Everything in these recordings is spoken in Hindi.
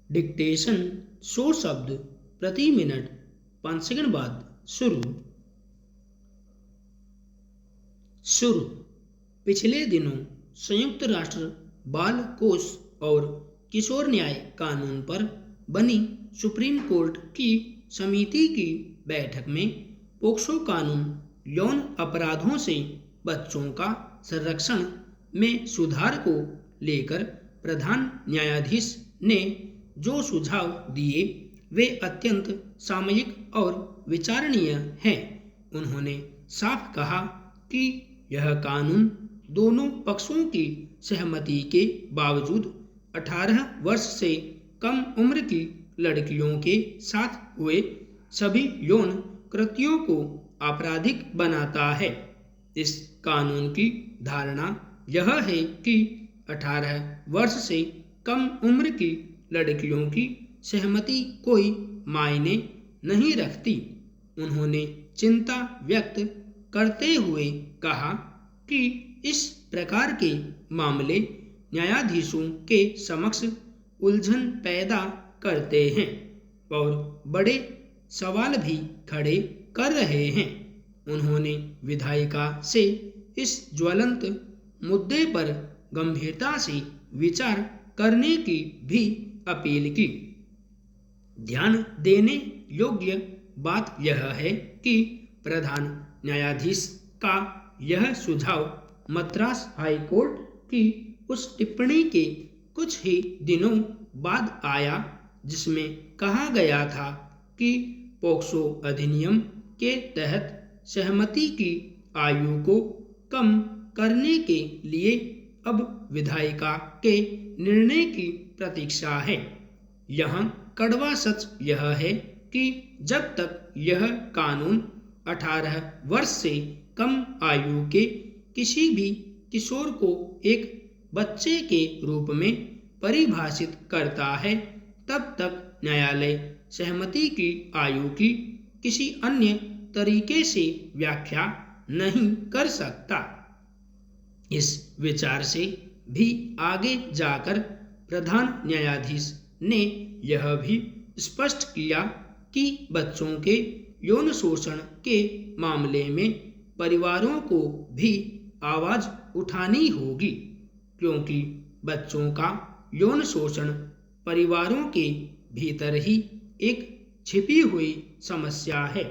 डिक्टेशन 100 शब्द प्रति मिनट 5 सेकंड बाद शुरू। शुरू। पिछले दिनों संयुक्त राष्ट्र बाल कोष और किशोर न्याय कानून पर बनी सुप्रीम कोर्ट की समिति की बैठक में पोक्सो कानून यौन अपराधों से बच्चों का संरक्षण में सुधार को लेकर प्रधान न्यायाधीश ने जो सुझाव दिए वे अत्यंत सामयिक और विचारणीय हैं। उन्होंने साफ कहा कि यह कानून दोनों पक्षों की सहमति के बावजूद 18 वर्ष से कम उम्र की लड़कियों के साथ हुए सभी यौन कृत्यों को आपराधिक बनाता है। इस कानून की धारणा यह है कि 18 वर्ष से कम उम्र की लड़कियों की सहमति कोई मायने नहीं रखती। उन्होंने चिंता व्यक्त करते हुए कहा कि इस प्रकार के मामले न्यायाधीशों के समक्ष उलझन पैदा करते हैं और बड़े सवाल भी खड़े कर रहे हैं। उन्होंने विधायिका से इस ज्वलंत मुद्दे पर गंभीरता से विचार करने की भी अपील की। ध्यान देने योग्य बात यह है कि प्रधान न्यायाधीश का यह सुझाव मद्रास हाई कोर्ट की उस टिप्पणी के कुछ ही दिनों बाद आया जिसमें कहा गया था कि पोक्सो अधिनियम के तहत सहमति की आयु को कम करने के लिए अब विधायिका के निर्णय की प्रतीक्षा है। यहाँ कड़वा सच यह है कि जब तक यह कानून 18 वर्ष से कम आयु के किसी भी किशोर को एक बच्चे के रूप में परिभाषित करता है तब तक न्यायालय सहमति की आयु की किसी अन्य तरीके से व्याख्या नहीं कर सकता। इस विचार से भी आगे जाकर प्रधान न्यायाधीश ने यह भी स्पष्ट किया कि बच्चों के यौन शोषण के मामले में परिवारों को भी आवाज उठानी होगी, क्योंकि बच्चों का यौन शोषण परिवारों के भीतर ही एक छिपी हुई समस्या है।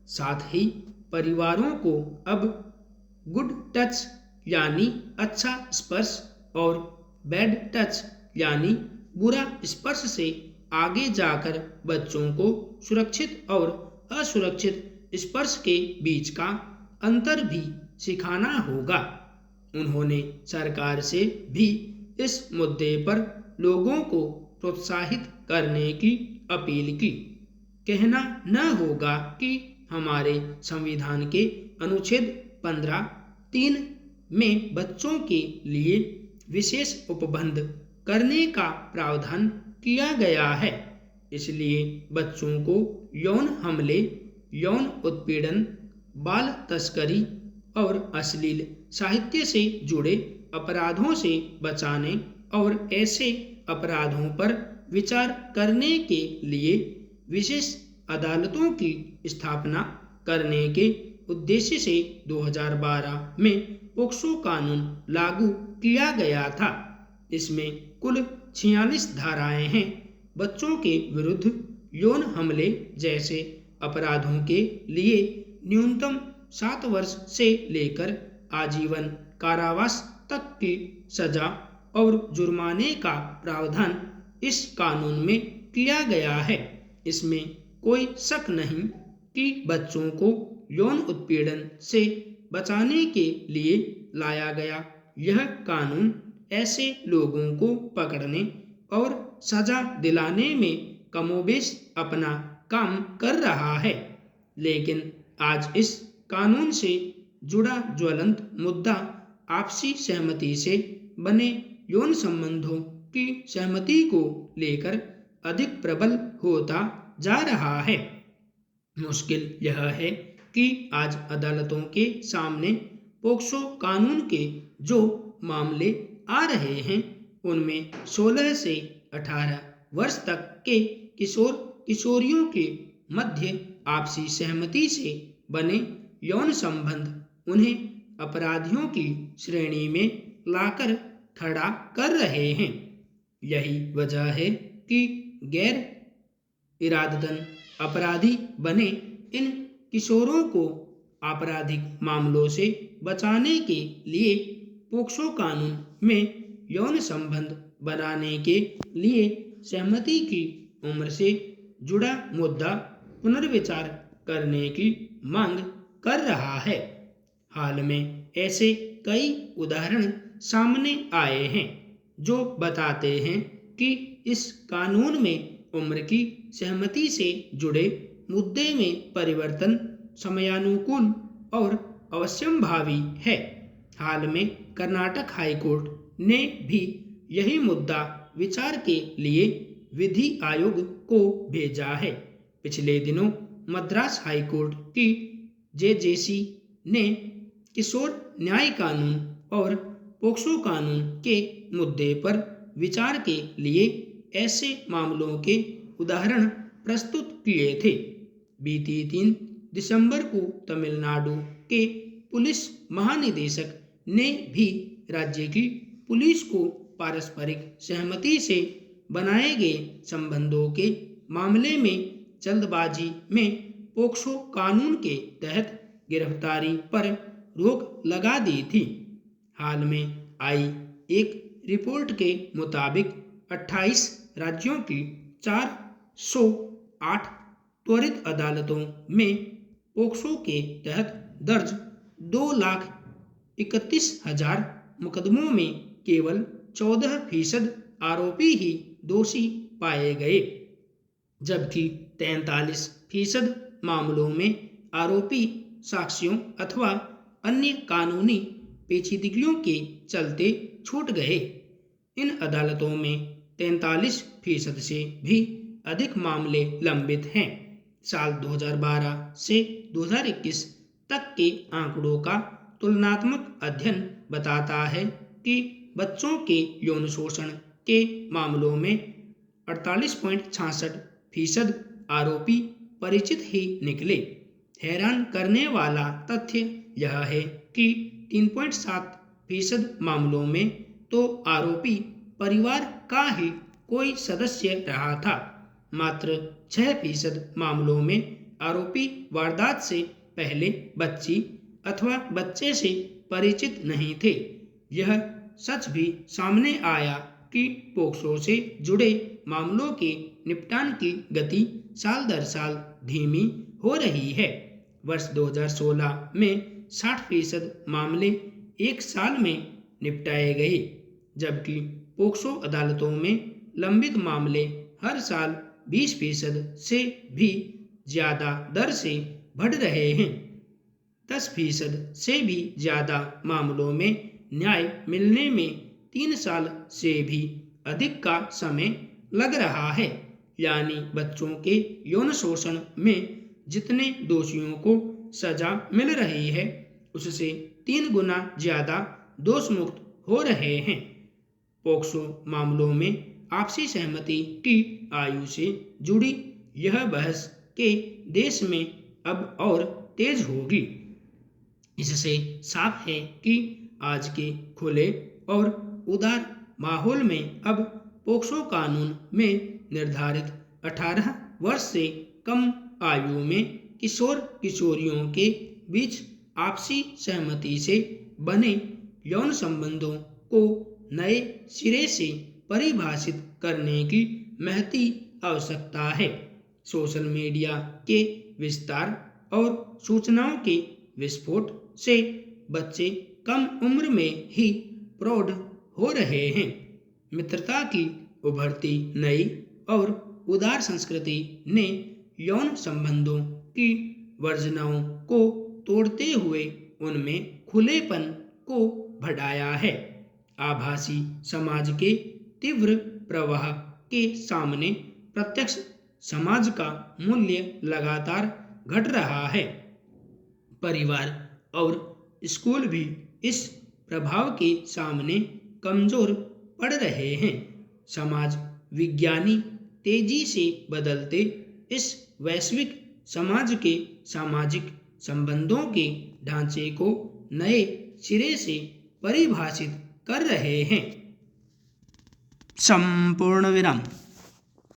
साथ ही परिवारों को अब गुड टच यानी अच्छा स्पर्श और बैड टच यानी बुरा स्पर्श से आगे जाकर बच्चों को सुरक्षित और असुरक्षित स्पर्श के बीच का अंतर भी सिखाना होगा। उन्होंने सरकार से भी इस मुद्दे पर लोगों को प्रोत्साहित करने की अपील की। कहना न होगा कि हमारे संविधान के अनुच्छेद 15(3) में बच्चों के लिए विशेष उपबंध करने का प्रावधान किया गया है। इसलिए बच्चों को यौन हमले, यौन उत्पीड़न, बाल तस्करी और अश्लील साहित्य से जुड़े अपराधों से बचाने और ऐसे अपराधों पर विचार करने के लिए विशेष अदालतों की स्थापना करने के उद्देश्य से 2012 में पोक्सो कानून लागू किया गया था। इसमें कुल 46 धाराएं हैं। बच्चों के विरुद्ध यौन हमले जैसे अपराधों के लिए न्यूनतम 7 वर्ष से लेकर आजीवन कारावास तक की सजा और जुर्माने का प्रावधान इस कानून में किया गया है। इसमें कोई शक नहीं कि बच्चों को यौन उत्पीड़न से बचाने के लिए लाया गया यह कानून ऐसे लोगों को पकड़ने और सजा दिलाने में कमोबेश अपना काम कर रहा है। लेकिन आज इस कानून से जुड़ा ज्वलंत मुद्दा आपसी सहमति से बने यौन संबंधों की सहमति को लेकर अधिक प्रबल होता जा रहा है। मुश्किल यह है कि आज अदालतों के सामने पोक्सो कानून के जो मामले आ रहे हैं उनमें 16 से 18 वर्ष तक के किशोर किशोरियों के मध्य आपसी सहमति से बने यौन संबंध उन्हें अपराधियों की श्रेणी में लाकर खड़ा कर रहे हैं। यही वजह है कि गैर इरादतन अपराधी बने इन किशोरों को आपराधिक मामलों से बचाने के लिए पोक्सो कानून में यौन संबंध बनाने के लिए सहमति की उम्र से जुड़ा मुद्दा पुनर्विचार करने की मांग कर रहा है। हाल में ऐसे कई उदाहरण सामने आए हैं जो बताते हैं कि इस कानून में उम्र की सहमति से जुड़े मुद्दे में परिवर्तन समयानुकूल और अवश्यंभावी है। हाल में कर्नाटक हाईकोर्ट ने भी यही मुद्दा विचार के लिए विधि आयोग को भेजा है। पिछले दिनों मद्रास हाईकोर्ट की जेजेसी ने किशोर न्याय कानून और पोक्सो कानून के मुद्दे पर विचार के लिए ऐसे मामलों के उदाहरण प्रस्तुत किए थे। बीती 3 दिसंबर को तमिलनाडु के पुलिस महानिदेशक ने भी राज्य की पुलिस को पारस्परिक सहमति से बनाए गए संबंधों के मामले में जल्दबाजी में पोक्सो कानून के तहत गिरफ्तारी पर रोक लगा दी थी। हाल में आई एक रिपोर्ट के मुताबिक 28 राज्यों की 408 त्वरित अदालतों में पोक्सो के तहत दर्ज 2,31,000 मुकदमों में केवल 14% आरोपी ही दोषी पाए गए, जबकि 43% मामलों में आरोपी साक्ष्यों अथवा अन्य कानूनी पेचीदगियों के चलते छूट गए। इन अदालतों में 43% से भी अधिक मामले लंबित हैं। साल 2012 से 2021 तक के आंकड़ों का तुलनात्मक अध्ययन बताता है कि बच्चों के यौन शोषण के मामलों में 48.66% आरोपी परिचित ही निकले। हैरान करने वाला तथ्य यह है कि 3.7% मामलों में तो आरोपी परिवार का ही कोई सदस्य रहा था। मात्र 6% मामलों में आरोपी वारदात से पहले बच्ची अथवा बच्चे से परिचित नहीं थे। यह सच भी सामने आया कि पोक्सो से जुड़े मामलों के निपटान की गति साल दर साल धीमी हो रही है। वर्ष 2016 में 60% मामले एक साल में निपटाए गए, जबकि पोक्सो अदालतों में लंबित मामले हर साल 20% से भी ज़्यादा दर से बढ़ रहे हैं। 10% से भी ज़्यादा मामलों में न्याय मिलने में 3 साल से भी अधिक का समय लग रहा है। यानी बच्चों के यौन शोषण में जितने दोषियों को सजा मिल रही है, उससे 3 गुना ज़्यादा दोषमुक्त हो रहे हैं। पोक्सो मामलों में आपसी सहमति की आयु से जुड़ी यह बहस के देश में अब और तेज होगी। इससे साफ है कि आज के खुले और उदार माहौल में अब पोक्सो कानून में निर्धारित 18 वर्ष से कम आयु में किशोर किशोरियों के बीच आपसी सहमति से बने यौन संबंधों को नए सिरे से परिभाषित करने की महती आवश्यकता है। सोशल मीडिया के विस्तार और सूचनाओं के विस्फोट से बच्चे कम उम्र में ही प्रौढ़ हो रहे हैं। मित्रता की उभरती नई और उदार संस्कृति ने यौन संबंधों की वर्जनाओं को तोड़ते हुए उनमें खुलेपन को बढ़ाया है। आभासी समाज के तीव्र प्रवाह के सामने प्रत्यक्ष समाज का मूल्य लगातार घट रहा है। परिवार और स्कूल भी इस प्रभाव के सामने कमजोर पड़ रहे हैं। समाज विज्ञानी तेजी से बदलते इस वैश्विक समाज के सामाजिक संबंधों के ढांचे को नए सिरे से परिभाषित कर रहे हैं। संपूर्ण विराम।